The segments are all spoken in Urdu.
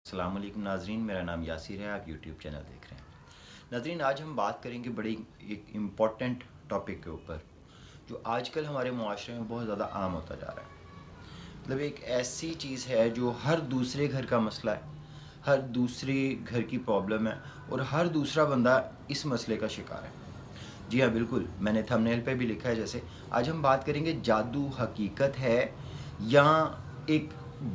السلام علیکم ناظرین، میرا نام یاسر ہے، آپ یوٹیوب چینل دیکھ رہے ہیں۔ ناظرین، آج ہم بات کریں گے بڑی ایک امپورٹنٹ ٹاپک کے اوپر جو آج کل ہمارے معاشرے میں بہت زیادہ عام ہوتا جا رہا ہے۔ مطلب ایک ایسی چیز ہے جو ہر دوسرے گھر کا مسئلہ ہے، ہر دوسرے گھر کی پرابلم ہے اور ہر دوسرا بندہ اس مسئلے کا شکار ہے۔ جی ہاں، بالکل، میں نے تھمبنیل پہ بھی لکھا ہے جیسے آج ہم بات کریں گے جادو حقیقت ہے یا ایک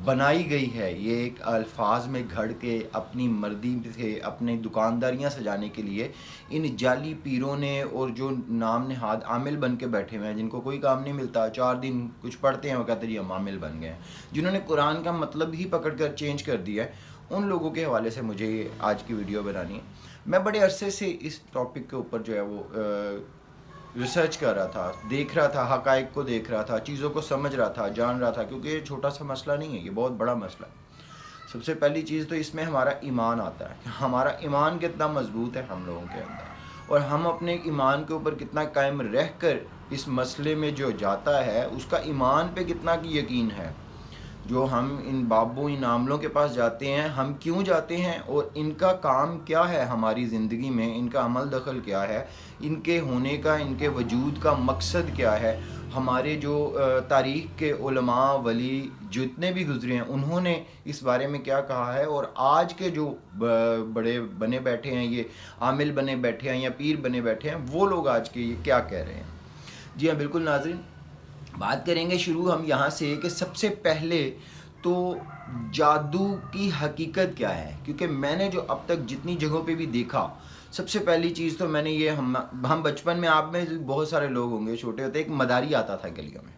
بنائی گئی ہے، یہ ایک الفاظ میں گھڑ کے اپنی مرضی سے اپنی دکانداریاں سجانے کے لیے ان جعلی پیروں نے اور جو نام نہاد عامل بن کے بیٹھے ہوئے ہیں، جن کو کوئی کام نہیں ملتا، 4 دن کچھ پڑھتے ہیں وہ کہتے ہیں ہم عامل بن گئے ہیں، جنہوں نے قرآن کا مطلب ہی پکڑ کر چینج کر دیا ہے، ان لوگوں کے حوالے سے مجھے یہ آج کی ویڈیو بنانی ہے۔ میں بڑے عرصے سے اس ٹاپک کے اوپر جو ہے وہ ریسرچ کر رہا تھا، دیکھ رہا تھا، حقائق کو دیکھ رہا تھا، چیزوں کو سمجھ رہا تھا، جان رہا تھا، کیونکہ یہ چھوٹا سا مسئلہ نہیں ہے، یہ بہت بڑا مسئلہ ہے۔ سب سے پہلی چیز تو اس میں ہمارا ایمان آتا ہے، ہمارا ایمان کتنا مضبوط ہے ہم لوگوں کے اندر، اور ہم اپنے ایمان کے اوپر کتنا قائم رہ کر اس مسئلے میں جو جاتا ہے اس کا ایمان پہ کتنا کی یقین ہے۔ جو ہم ان بابوں ان عاملوں کے پاس جاتے ہیں، ہم کیوں جاتے ہیں اور ان کا کام کیا ہے ہماری زندگی میں، ان کا عمل دخل کیا ہے، ان کے ہونے کا، ان کے وجود کا مقصد کیا ہے۔ ہمارے جو تاریخ کے علماء ولی جتنے بھی گزرے ہیں انہوں نے اس بارے میں کیا کہا ہے، اور آج کے جو بڑے بنے بیٹھے ہیں، یہ عامل بنے بیٹھے ہیں یا پیر بنے بیٹھے ہیں، وہ لوگ آج کے یہ کیا کہہ رہے ہیں۔ جی ہاں، بالکل ناظرین، بات کریں گے شروع ہم یہاں سے کہ سب سے پہلے تو جادو کی حقیقت کیا ہے، کیونکہ میں نے جو اب تک جتنی جگہوں پہ بھی دیکھا، سب سے پہلی چیز تو میں نے یہ ہم بچپن میں، آپ میں بہت سارے لوگ ہوں گے چھوٹے ہوتے، ایک مداری آتا تھا گلیوں میں،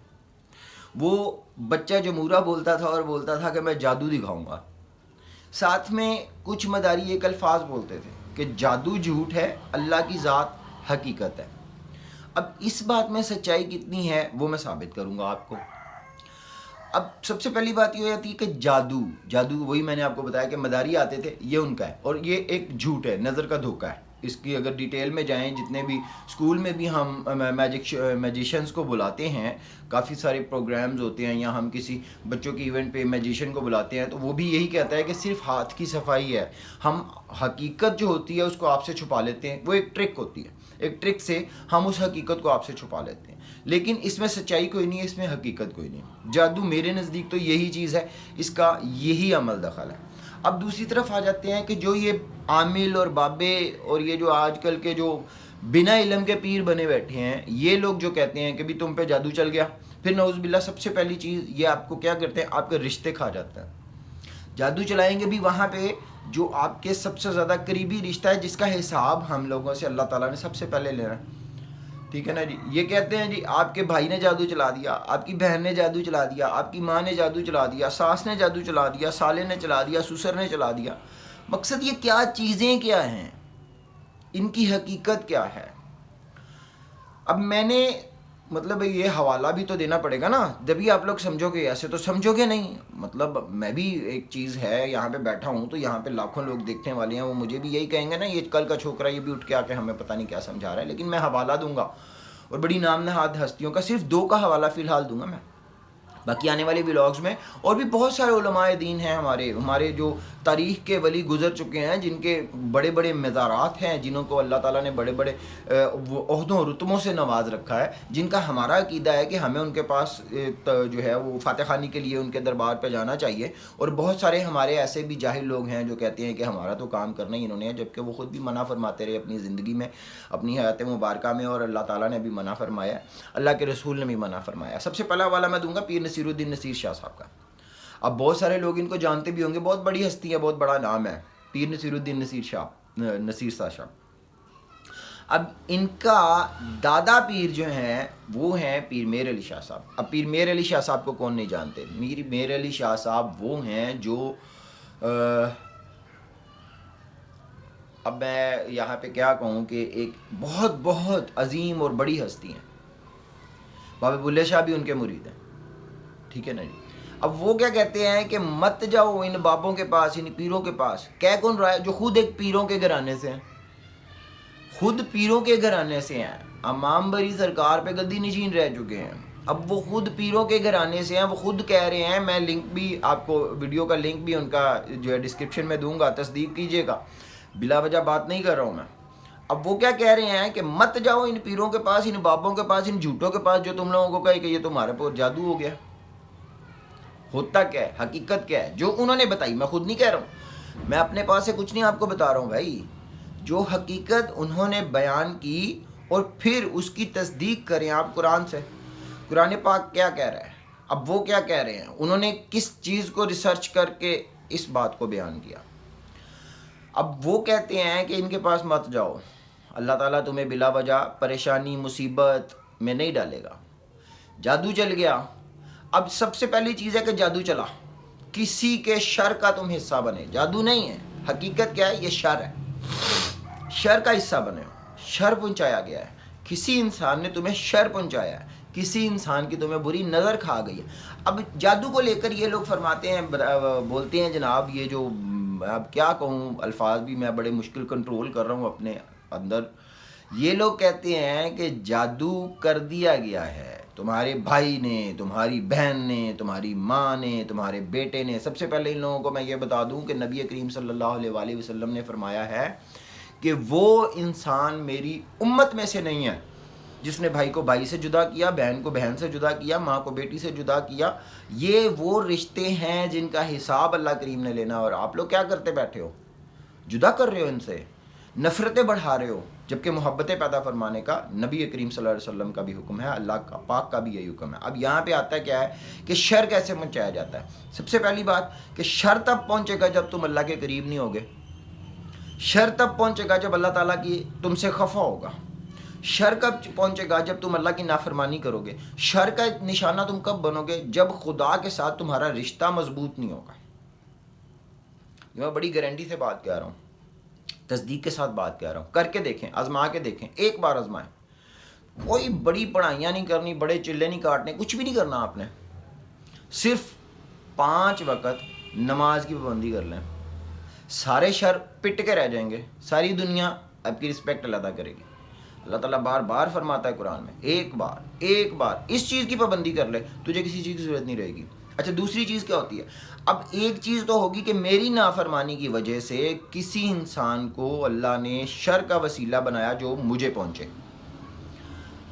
وہ بچہ جمورہ بولتا تھا اور بولتا تھا کہ میں جادو دکھاؤں گا، ساتھ میں کچھ مداری ایک الفاظ بولتے تھے کہ جادو جھوٹ ہے، اللہ کی ذات حقیقت ہے۔ اب اس بات میں سچائی کتنی ہے وہ میں ثابت کروں گا آپ کو۔ اب سب سے پہلی بات یہ ہوتی ہے کہ جادو وہی میں نے آپ کو بتایا کہ مداری آتے تھے، یہ ان کا ہے، اور یہ ایک جھوٹ ہے، نظر کا دھوکہ ہے۔ اس کی اگر ڈیٹیل میں جائیں، جتنے بھی اسکول میں بھی ہم میجیشنز کو بلاتے ہیں، کافی سارے پروگرامز ہوتے ہیں، یا ہم کسی بچوں کی ایونٹ پہ میجیشین کو بلاتے ہیں تو وہ بھی یہی کہتا ہے کہ صرف ہاتھ کی صفائی ہے، ہم حقیقت جو ہوتی ہے اس کو آپ سے چھپا لیتے ہیں، وہ ایک ٹرک ہوتی ہے، ایک ٹرک سے ہم اس حقیقت کو آپ سے چھپا لیتے ہیں، لیکن اس میں سچائی کوئی نہیں ہے، اس میں حقیقت کوئی نہیں۔ جادو میرے نزدیک تو یہی چیز ہے، اس کا یہی عمل دخل ہے۔ اب دوسری طرف آ جاتے ہیں کہ جو یہ عامل اور بابے اور یہ جو آج کل کے جو بنا علم کے پیر بنے بیٹھے ہیں، یہ لوگ جو کہتے ہیں کہ بھی تم پہ جادو چل گیا، پھر نعوذ باللہ سب سے پہلی چیز یہ آپ کو کیا کرتے ہیں، آپ کے رشتے کھا جاتے ہیں۔ جادو چلائیں گے بھی وہاں پہ جو آپ کے سب سے زیادہ قریبی رشتہ ہے، جس کا حساب ہم لوگوں سے اللہ تعالیٰ نے سب سے پہلے لینا ہے، ٹھیک ہے نا جی۔ یہ کہتے ہیں جی آپ کے بھائی نے جادو چلا دیا، آپ کی بہن نے جادو چلا دیا، آپ کی ماں نے جادو چلا دیا، ساس نے جادو چلا دیا، سالے نے چلا دیا، سسر نے چلا دیا۔ مقصد یہ کیا چیزیں کیا ہیں، ان کی حقیقت کیا ہے؟ اب میں نے مطلب یہ حوالہ بھی تو دینا پڑے گا نا، جبھی آپ لوگ سمجھو گے، ایسے تو سمجھو گے نہیں۔ مطلب میں بھی ایک چیز ہے، یہاں پہ بیٹھا ہوں تو یہاں پہ لاکھوں لوگ دیکھنے والے ہیں، وہ مجھے بھی یہی کہیں گے نا، یہ کل کا چھوکرا یہ بھی اٹھ کے آ کے ہمیں پتہ نہیں کیا سمجھا رہا ہے، لیکن میں حوالہ دوں گا، اور بڑی نام نہاد ہستیوں کا صرف 2 کا حوالہ فی الحال دوں گا میں، باقی آنے والے ولاگز میں اور بھی بہت سارے علماء دین ہیں ہمارے جو تاریخ کے ولی گزر چکے ہیں، جن کے بڑے بڑے مزارات ہیں، جنہوں کو اللہ تعالیٰ نے بڑے بڑے عہدوں و رتبوں سے نواز رکھا ہے، جن کا ہمارا عقیدہ ہے کہ ہمیں ان کے پاس جو ہے وہ فاتح خوانی کے لیے ان کے دربار پہ جانا چاہیے، اور بہت سارے ہمارے ایسے بھی جاہل لوگ ہیں جو کہتے ہیں کہ ہمارا تو کام کرنا ہی انہوں نے ہے، جبکہ وہ خود بھی منع فرماتے رہے اپنی زندگی میں، اپنی حیات مبارکہ میں، اور اللہ تعالیٰ نے بھی منع فرمایا، اللہ کے رسول نے بھی منع فرمایا۔ سب سے پہلا والا میں دوں گا پیر نصیر الدین نصیر شاہ صاحب کا۔ اب بہت سارے لوگ ان کو جانتے بھی ہوں گے، بہت بڑی ہستی ہے، بہت بڑا نام ہے، پیر نصیر الدین نصیر شاہ۔ اب ان کا دادا پیر جو ہیں وہ ہیں پیر میر علی شاہ صاحب۔ اب پیر میر علی شاہ صاحب کو کون نہیں جانتے؟ میر علی شاہ صاحب وہ ہیں جو اب میں یہاں پہ کیا کہوں کہ ایک بہت بہت عظیم اور بڑی ہستی ہیں، بابا بلے شاہ بھی ان کے مرید ہیں، ٹھیک ہے نا جی۔ اب وہ کیا کہتے ہیں کہ مت جاؤ ان بابوں کے پاس، ان پیروں کے پاس۔ کہہ کون رہا ہے؟ جو خود ایک پیروں کے گھرانے سے ہیں، خود پیروں کے گھرانے سے ہیں، امام بری سرکار پہ گدی نشین رہ چکے ہیں، اب وہ خود پیروں کے گھرانے سے ہیں، وہ خود کہہ رہے ہیں، میں لنک بھی آپ کو، ویڈیو کا لنک بھی ان کا جو ہے ڈسکرپشن میں دوں گا، تصدیق کیجئے گا، بلا وجہ بات نہیں کر رہا ہوں میں۔ اب وہ کیا کہہ رہے ہیں کہ مت جاؤ ان پیروں کے پاس، ان بابوں کے پاس، ان جھوٹوں کے پاس جو تم لوگوں کو کہے کہ یہ تمہارے پر جادو ہو گیا۔ ہوتا کیا ہے، حقیقت کیا ہے، جو انہوں نے بتائی، میں خود نہیں کہہ رہا ہوں، میں اپنے پاس سے کچھ نہیں آپ کو بتا رہا ہوں بھائی، جو حقیقت انہوں نے بیان کی، اور پھر اس کی تصدیق کریں آپ قرآن سے۔ قرآن پاک کیا کہہ رہا ہے، اب وہ کیا کہہ رہے ہیں، انہوں نے کس چیز کو ریسرچ کر کے اس بات کو بیان کیا۔ اب وہ کہتے ہیں کہ ان کے پاس مت جاؤ، اللہ تعالیٰ تمہیں بلا وجہ پریشانی مصیبت میں نہیں ڈالے گا۔ جادو چل گیا، اب سب سے پہلی چیز ہے کہ جادو چلا، کسی کے شر کا تم حصہ بنے، جادو نہیں ہے، حقیقت کیا ہے، یہ شر ہے، شر کا حصہ بنے ہو، شر پہنچایا گیا ہے، کسی انسان نے تمہیں شر پہنچایا ہے، کسی انسان کی تمہیں بری نظر کھا گئی ہے۔ اب جادو کو لے کر یہ لوگ فرماتے ہیں، بولتے ہیں جناب، یہ جو اب کیا کہوں، الفاظ بھی میں بڑے مشکل کنٹرول کر رہا ہوں اپنے اندر، یہ لوگ کہتے ہیں کہ جادو کر دیا گیا ہے تمہارے بھائی نے، تمہاری بہن نے، تمہاری ماں نے، تمہارے بیٹے نے۔ سب سے پہلے ان لوگوں کو میں یہ بتا دوں کہ نبی کریم صلی اللہ علیہ وآلہ وسلم نے فرمایا ہے کہ وہ انسان میری امت میں سے نہیں ہے جس نے بھائی کو بھائی سے جدا کیا، بہن کو بہن سے جدا کیا، ماں کو بیٹی سے جدا کیا۔ یہ وہ رشتے ہیں جن کا حساب اللہ کریم نے لینا، اور آپ لوگ کیا کرتے بیٹھے ہو، جدا کر رہے ہو ان سے، نفرتیں بڑھا رہے ہو، جبکہ محبتیں پیدا فرمانے کا نبی کریم صلی اللہ علیہ وسلم کا بھی حکم ہے، اللہ کا پاک کا بھی یہی حکم ہے۔ اب یہاں پہ آتا ہے کیا ہے کہ شر کیسے پہنچایا جاتا ہے۔ سب سے پہلی بات کہ شر تب پہنچے گا جب تم اللہ کے قریب نہیں ہوگے، شر تب پہنچے گا جب اللہ تعالیٰ کی تم سے خفا ہوگا، شر کب پہنچے گا جب تم اللہ کی نافرمانی کرو گے، شر کا نشانہ تم کب بنو گے جب خدا کے ساتھ تمہارا رشتہ مضبوط نہیں ہوگا۔ یہ میں بڑی گارنٹی سے بات کہہ رہا ہوں، تصدیق کے ساتھ بات کہہ رہا ہوں، کر کے دیکھیں، آزما کے دیکھیں، ایک بار آزمائیں، کوئی بڑی پڑھائیاں نہیں کرنی، بڑے چلے نہیں کاٹنے، کچھ بھی نہیں کرنا آپ نے، صرف 5 وقت نماز کی پابندی کر لیں، سارے شر پٹ کے رہ جائیں گے، ساری دنیا آپ کی رسپیکٹ ادا کرے گی۔ اللہ تعالیٰ بار بار فرماتا ہے قرآن میں، ایک بار اس چیز کی پابندی کر لے، تجھے کسی چیز کی ضرورت نہیں رہے گی۔ اچھا، دوسری چیز کیا ہوتی ہے، اب ایک چیز تو ہوگی کہ میری نافرمانی کی وجہ سے کسی انسان کو اللہ نے شر کا وسیلہ بنایا جو مجھے پہنچے،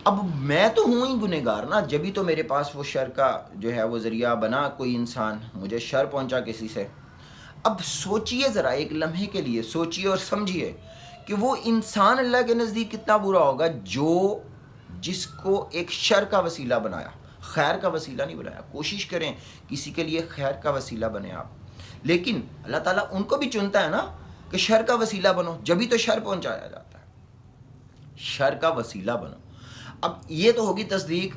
اب میں تو ہوں ہی گنہگار نا، جبھی تو میرے پاس وہ شر کا جو ہے وہ ذریعہ بنا، کوئی انسان مجھے شر پہنچا کسی سے۔ اب سوچئے ذرا، ایک لمحے کے لیے سوچئے اور سمجھیے کہ وہ انسان اللہ کے نزدیک کتنا برا ہوگا جس کو ایک شر کا وسیلہ بنایا، خیر کا وسیلہ نہیں بنایا۔ کوشش کریں کسی کے لیے خیر کا وسیلہ بنے آپ، لیکن اللہ تعالیٰ ان کو بھی چنتا ہے نا کہ شر کا وسیلہ بنو، جبھی تو شر پہنچایا جاتا ہے، شر کا وسیلہ بنو۔ اب یہ تو ہوگی تصدیق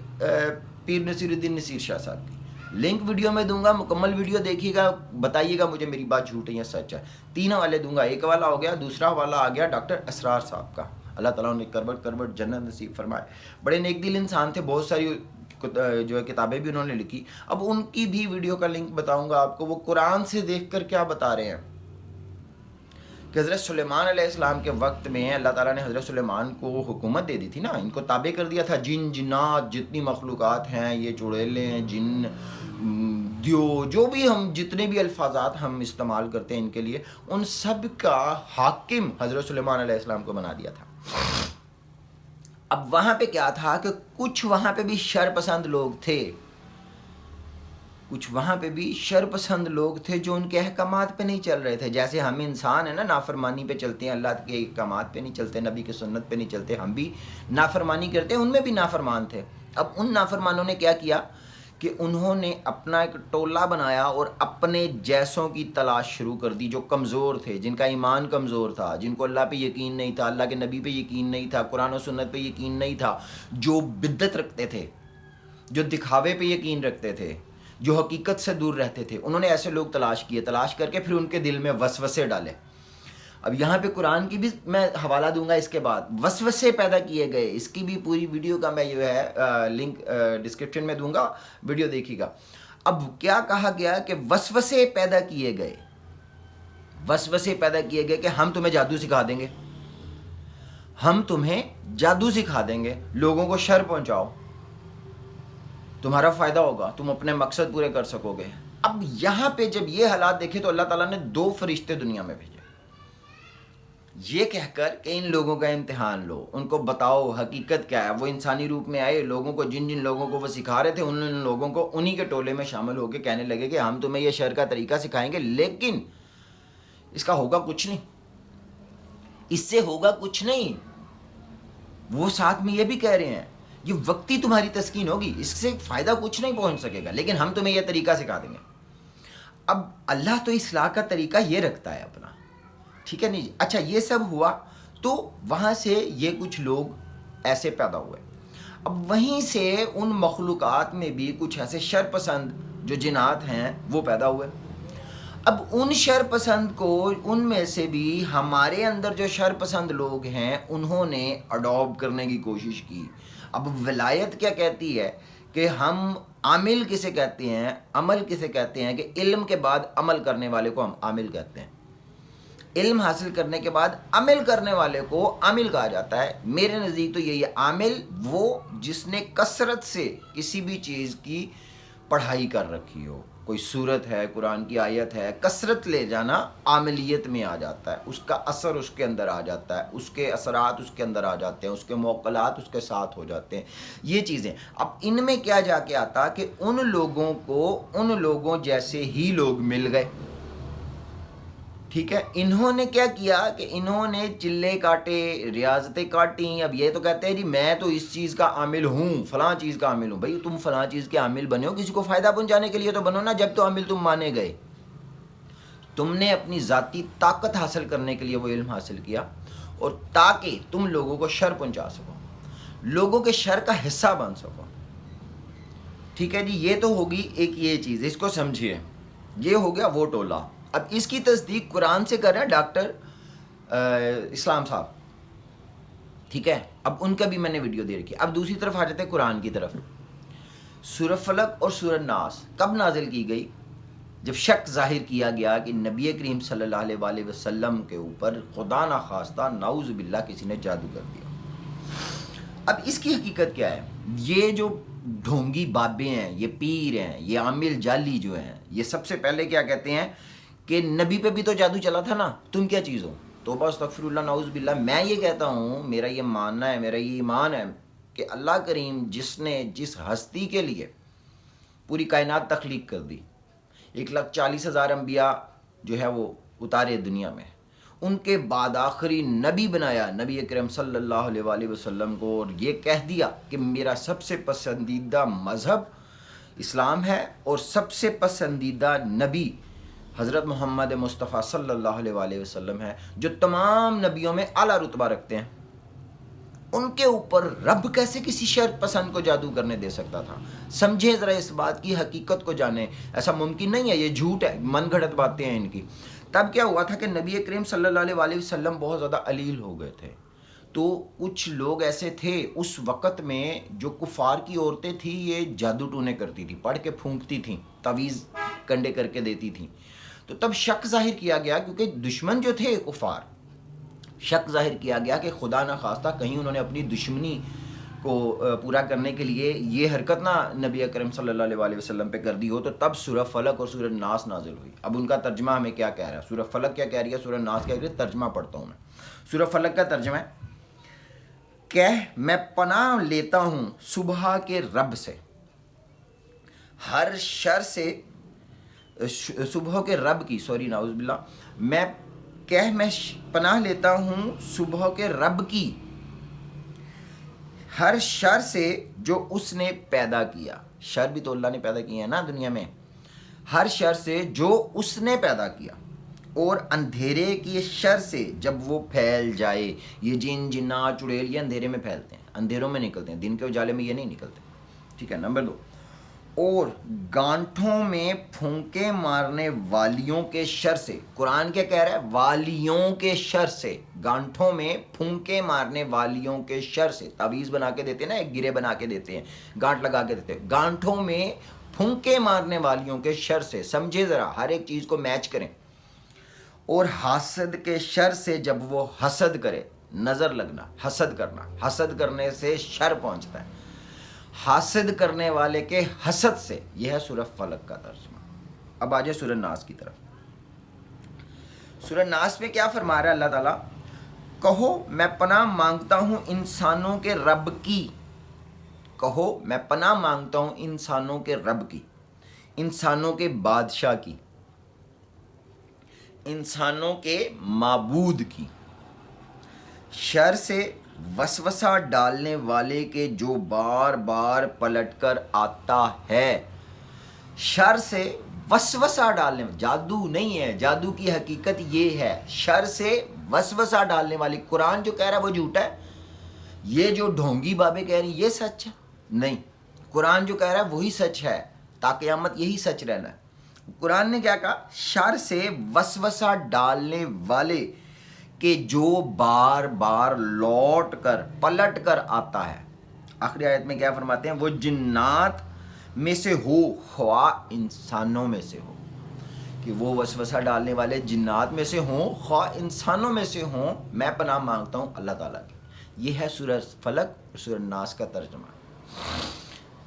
پیر نصیر الدین نصیر شاہ صاحب کی، لنک ویڈیو میں دوں گا، مکمل ویڈیو دیکھیے گا، بتائیے گا مجھے میری بات جھوٹ ہے یا سچ ہے۔ 3 حوالے دوں گا، ایک حوالہ ہو گیا، دوسرا حوالہ آ گیا ڈاکٹر اسرار صاحب کا، اللہ تعالیٰ نے کربٹ جنت نصیب فرمائے، بڑے نیک دل انسان تھے، بہت ساری جو ہے کتابیں بھی انہوں نے لکھی۔ اب ان کی بھی ویڈیو کا لنک بتاؤں گا آپ کو، وہ قرآن سے دیکھ کر کیا بتا رہے ہیں کہ حضرت سلیمان علیہ السلام کے وقت میں اللہ تعالیٰ نے حضرت سلیمان کو حکومت دے دی تھی نا، ان کو تابع کر دیا تھا، جنات جتنی مخلوقات ہیں، یہ چڑیلیں ہیں، جن، دیو، جو بھی ہم جتنے بھی الفاظات ہم استعمال کرتے ہیں ان کے لیے، ان سب کا حاکم حضرت سلیمان علیہ السلام کو بنا دیا تھا۔ اب وہاں پہ کیا تھا کہ کچھ وہاں پہ بھی شر پسند لوگ تھے، کچھ وہاں پہ بھی شر پسند لوگ تھے جو ان کے احکامات پہ نہیں چل رہے تھے۔ جیسے ہم انسان ہیں نا، نافرمانی پہ چلتے ہیں، اللہ کے احکامات پہ نہیں چلتے، نبی کی سنت پہ نہیں چلتے، ہم بھی نافرمانی کرتے ہیں، ان میں بھی نافرمان تھے۔ اب ان نافرمانوں نے کیا کیا کہ انہوں نے اپنا ایک ٹولہ بنایا اور اپنے جیسوں کی تلاش شروع کر دی، جو کمزور تھے، جن کا ایمان کمزور تھا، جن کو اللہ پہ یقین نہیں تھا، اللہ کے نبی پہ یقین نہیں تھا، قرآن و سنت پہ یقین نہیں تھا، جو بدعت رکھتے تھے، جو دکھاوے پہ یقین رکھتے تھے، جو حقیقت سے دور رہتے تھے، انہوں نے ایسے لوگ تلاش کیے، تلاش کر کے پھر ان کے دل میں وسوسے ڈالے۔ اب یہاں پہ قرآن کی بھی میں حوالہ دوں گا، اس کے بعد وسوسے پیدا کیے گئے، اس کی بھی پوری ویڈیو کا میں جو ہے لنک ڈسکرپشن میں دوں گا، ویڈیو دیکھیے گا۔ اب کیا کہا گیا کہ وسوسے پیدا کیے گئے، وسوسے پیدا کیے گئے کہ ہم تمہیں جادو سکھا دیں گے، ہم تمہیں جادو سکھا دیں گے، لوگوں کو شر پہنچاؤ۔ تمہارا فائدہ ہوگا، تم اپنے مقصد پورے کر سکو گے۔ اب یہاں پہ جب یہ حالات دیکھے تو اللہ تعالیٰ نے 2 فرشتے دنیا میں بھیجے، یہ کہہ کر کہ ان لوگوں کا امتحان لو، ان کو بتاؤ حقیقت کیا ہے۔ وہ انسانی روپ میں آئے، لوگوں کو جن جن لوگوں کو وہ سکھا رہے تھے ان لوگوں کو انہی کے ٹولے میں شامل ہو کے کہنے لگے کہ ہم تمہیں یہ شر کا طریقہ سکھائیں گے، لیکن اس کا ہوگا کچھ نہیں، اس سے ہوگا کچھ نہیں۔ وہ ساتھ میں یہ بھی کہہ رہے ہیں یہ وقتی تمہاری تسکین ہوگی، اس سے فائدہ کچھ نہیں پہنچ سکے گا، لیکن ہم تمہیں یہ طریقہ سکھا دیں گے۔ اب اللہ تو اصلاح کا طریقہ یہ رکھتا ہے اپنا، ٹھیک ہے نہیں جی؟ اچھا یہ سب ہوا تو وہاں سے یہ کچھ لوگ ایسے پیدا ہوئے۔ اب وہیں سے ان مخلوقات میں بھی کچھ ایسے شر پسند جو جنات ہیں وہ پیدا ہوئے۔ اب ان شر پسند کو، ان میں سے بھی ہمارے اندر جو شر پسند لوگ ہیں انہوں نے اڈاپٹ کرنے کی کوشش کی۔ اب ولایت کیا کہتی ہے کہ ہم عامل کسے کہتے ہیں، عمل کسے کہتے ہیں، کہ علم کے بعد عمل کرنے والے کو ہم عامل کہتے ہیں۔ علم حاصل کرنے کے بعد عمل کرنے والے کو عامل کہا جاتا ہے۔ میرے نزدیک تو یہی ہے، عامل وہ جس نے کثرت سے کسی بھی چیز کی پڑھائی کر رکھی ہو، کوئی صورت ہے، قرآن کی آیت ہے، کثرت لے جانا عاملیت میں آ جاتا ہے، اس کا اثر اس کے اندر آ جاتا ہے، اس کے اثرات اس کے اندر آ جاتے ہیں، اس کے موکلات اس کے ساتھ ہو جاتے ہیں، یہ چیزیں۔ اب ان میں کیا جا کے آتا کہ ان لوگوں کو ان لوگوں جیسے ہی لوگ مل گئے، ٹھیک ہے۔ انہوں نے کیا کیا کہ انہوں نے چلے کاٹے، ریاضتیں کاٹیں۔ اب یہ تو کہتے ہیں جی میں تو اس چیز کا عامل ہوں، فلاں چیز کا عامل ہوں۔ بھائی تم فلاں چیز کے عامل بنے ہو، کسی کو فائدہ پہنچانے کے لیے تو بنو نا، جب تو عامل تم مانے گئے۔ تم نے اپنی ذاتی طاقت حاصل کرنے کے لیے وہ علم حاصل کیا، اور تاکہ تم لوگوں کو شر پہنچا سکو، لوگوں کے شر کا حصہ بن سکو، ٹھیک ہے جی۔ یہ تو ہوگی ایک یہ چیز، اس کو سمجھیے، یہ ہو گیا وہ ٹولہ۔ اب اس کی تصدیق قرآن سے کر رہے ہیں ڈاکٹر اسلام صاحب، ٹھیک ہے۔ اب ان کا بھی میں نے ویڈیو دے رکھی ہے۔ اب دوسری طرف آ جاتے ہیں قرآن کی طرف۔ سورہ فلق اور سورہ ناس کب نازل کی گئی؟ جب شک ظاہر کیا گیا کہ نبی کریم صلی اللہ علیہ وآلہ وسلم کے اوپر خدا نخواستہ نعوذ باللہ کسی نے جادو کر دیا۔ اب اس کی حقیقت کیا ہے؟ یہ جو ڈھونگی بابے ہیں، یہ پیر ہیں، یہ عامل جعلی جو ہیں، یہ سب سے پہلے کیا کہتے ہیں کہ نبی پہ بھی تو جادو چلا تھا نا، تم کیا چیز ہو؟ توبہ استغفر اللہ نعوذ باللہ۔ میں یہ کہتا ہوں، میرا یہ ماننا ہے، میرا یہ ایمان ہے کہ اللہ کریم جس نے جس ہستی کے لیے پوری کائنات تخلیق کر دی، 1,40,000 انبیاء جو ہے وہ اتارے دنیا میں، ان کے بعد آخری نبی بنایا نبی اکرم صلی اللہ علیہ وآلہ وسلم کو، اور یہ کہہ دیا کہ میرا سب سے پسندیدہ مذہب اسلام ہے اور سب سے پسندیدہ نبی حضرت محمد مصطفیٰ صلی اللہ علیہ وآلہ وسلم ہے، جو تمام نبیوں میں اعلیٰ رتبہ رکھتے ہیں۔ ان کے اوپر رب کیسے کسی شر پسند کو جادو کرنے دے سکتا تھا؟ سمجھیں ذرا اس بات کی حقیقت کو جانیں، ایسا ممکن نہیں ہے، یہ جھوٹ ہے، من گھڑت باتیں ہیں ان کی۔ تب کیا ہوا تھا کہ نبی کریم صلی اللہ علیہ وآلہ وسلم بہت زیادہ علیل ہو گئے تھے، تو کچھ لوگ ایسے تھے اس وقت میں، جو کفار کی عورتیں تھیں یہ جادو ٹونے کرتی تھیں، پڑھ کے پھونکتی تھیں، تعویذ کنڈے کر کے دیتی تھیں۔ تو تب شک ظاہر کیا گیا، کیونکہ دشمن جو تھے کفار، شک ظاہر کیا گیا کہ خدا نہ خواستہ کہیں انہوں نے اپنی دشمنی کو پورا کرنے کے لیے یہ حرکت نہ نبی اکرم صلی اللہ علیہ وآلہ وسلم پہ کر دی ہو، تو تب سورہ فلق اور سورہ ناس نازل ہوئی۔ اب ان کا ترجمہ ہمیں کیا کہہ رہا ہے، سورہ فلق کیا کہہ رہی ہے، سورہ ناس کیا کہہ رہی ہے، ترجمہ پڑھتا ہوں میں۔ سورہ فلق کا ترجمہ ہے، میں پناہ لیتا ہوں صبح کے رب سے ہر شر سے، صبح کے رب کی، نعوذ باللہ، میں پناہ لیتا ہوں صبح کے رب کی ہر شر سے جو اس نے پیدا کیا۔ شر بھی تو اللہ نے پیدا کیا ہے نا دنیا میں، ہر شر سے جو اس نے پیدا کیا، اور اندھیرے کی شر سے جب وہ پھیل جائے۔ یہ جن جنات چڑیل یہ اندھیرے میں پھیلتے ہیں، اندھیروں میں نکلتے ہیں، دن کے اجالے میں یہ نہیں نکلتے، ٹھیک ہے۔ نمبر 2، اور گانٹھوں میں پھونکے مارنے والیوں کے شر سے۔ قرآن کیا کہہ رہا ہے؟ والیوں کے شر سے، گانٹھوں میں پھونکے مارنے والیوں کے شر سے۔ تعویذ بنا کے دیتے ہیں نا، ایک گرے بنا کے دیتے ہیں، گانٹ لگا کے دیتے ہیں، گانٹھوں میں پھونکے مارنے والیوں کے شر سے۔ سمجھے ذرا، ہر ایک چیز کو میچ کریں۔ اور حاسد کے شر سے جب وہ حسد کرے، نظر لگنا، حسد کرنا، حسد کرنے سے شر پہنچتا ہے۔ حاسد کرنے والے کے حسد سے. یہ ہے سورہ فلق کا ترجمہ. اب آ جائے سورہ ناس کی طرف. سورہ ناس میں کیا فرما رہا ہے اللہ تعالیٰ؟ کہو میں پناہ مانگتا ہوں انسانوں کے رب کی. کہو میں پناہ مانگتا ہوں انسانوں کے رب کی، انسانوں کے بادشاہ کی، انسانوں کے معبود کی، شر سے وسوسہ ڈالنے والے کے جو بار بار پلٹ کر آتا ہے. شر سے وسوسہ ڈالنے، جادو نہیں ہے، جادو کی حقیقت یہ ہے. شر سے وسوسہ ڈالنے والی. قرآن جو کہہ رہا ہے وہ جھوٹا ہے، یہ جو ڈھونگی بابے کہہ رہی ہیں یہ سچ ہے؟ نہیں، قرآن جو کہہ رہا ہے وہی سچ ہے، تا قیامت یہی سچ رہنا ہے. قرآن نے کیا کہا؟ شر سے وسوسہ ڈالنے والے کہ جو بار بار لوٹ کر پلٹ کر آتا ہے. آخری آیت میں کیا فرماتے ہیں؟ وہ جنات میں سے ہو خواہ انسانوں میں سے ہو. کہ وہ وسوسہ ڈالنے والے جنات میں سے ہوں خواہ انسانوں میں سے ہوں، میں پناہ مانگتا ہوں اللہ تعالیٰ کی. یہ ہے سورہ فلق اور سورہ ناس کا ترجمہ.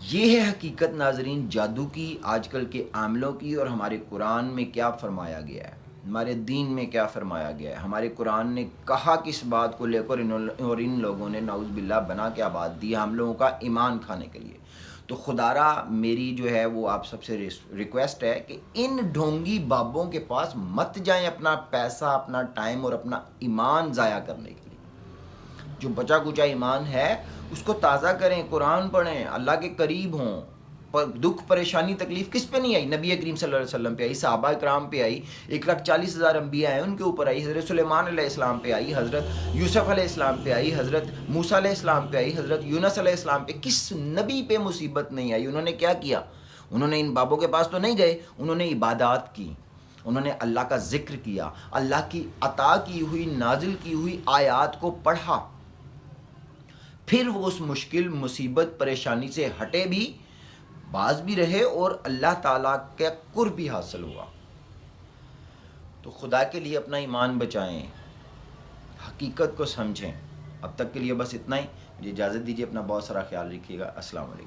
یہ ہے حقیقت ناظرین جادو کی، آج کل کے عاملوں کی. اور ہمارے قرآن میں کیا فرمایا گیا ہے، ہمارے دین میں کیا فرمایا گیا ہے. ہمارے قرآن نے کہا کس بات کو لے کر، اور ان لوگوں نے نعوذ باللہ بنا کے آباد دی ہم لوگوں کا ایمان کھانے کے لیے. تو خدارا میری جو ہے وہ آپ سب سے ریکویسٹ ہے کہ ان ڈھونگی بابوں کے پاس مت جائیں اپنا پیسہ، اپنا ٹائم اور اپنا ایمان ضائع کرنے کے لیے. جو بچا کچا ایمان ہے اس کو تازہ کریں، قرآن پڑھیں، اللہ کے قریب ہوں. پر دکھ پریشانی تکلیف کس پہ نہیں آئی؟ نبی کریم صلی اللہ علیہ وسلم پہ آئی، صحابہ کرام پہ آئی، 1,40,000 انبیاء ہیں ان کے اوپر آئی، حضرت سلیمان علیہ السلام پہ آئی، حضرت یوسف علیہ السلام پہ آئی، حضرت موسیٰ علیہ السلام پہ آئی، حضرت یونس علیہ السلام پہ. کس نبی پہ مصیبت نہیں آئی؟ انہوں نے کیا کیا؟ انہوں نے ان بابوں کے پاس تو نہیں گئے، انہوں نے عبادات کی، انہوں نے اللہ کا ذکر کیا، اللہ کی عطا کی ہوئی نازل کی ہوئی آیات کو پڑھا. پھر وہ اس مشکل مصیبت پریشانی سے ہٹے بھی، باز بھی رہے، اور اللہ تعالیٰ کا قرب بھی حاصل ہوا. تو خدا کے لیے اپنا ایمان بچائیں، حقیقت کو سمجھیں. اب تک کے لیے بس اتنا ہی. مجھے اجازت دیجیے، اپنا بہت سارا خیال رکھیے گا. السلام علیکم.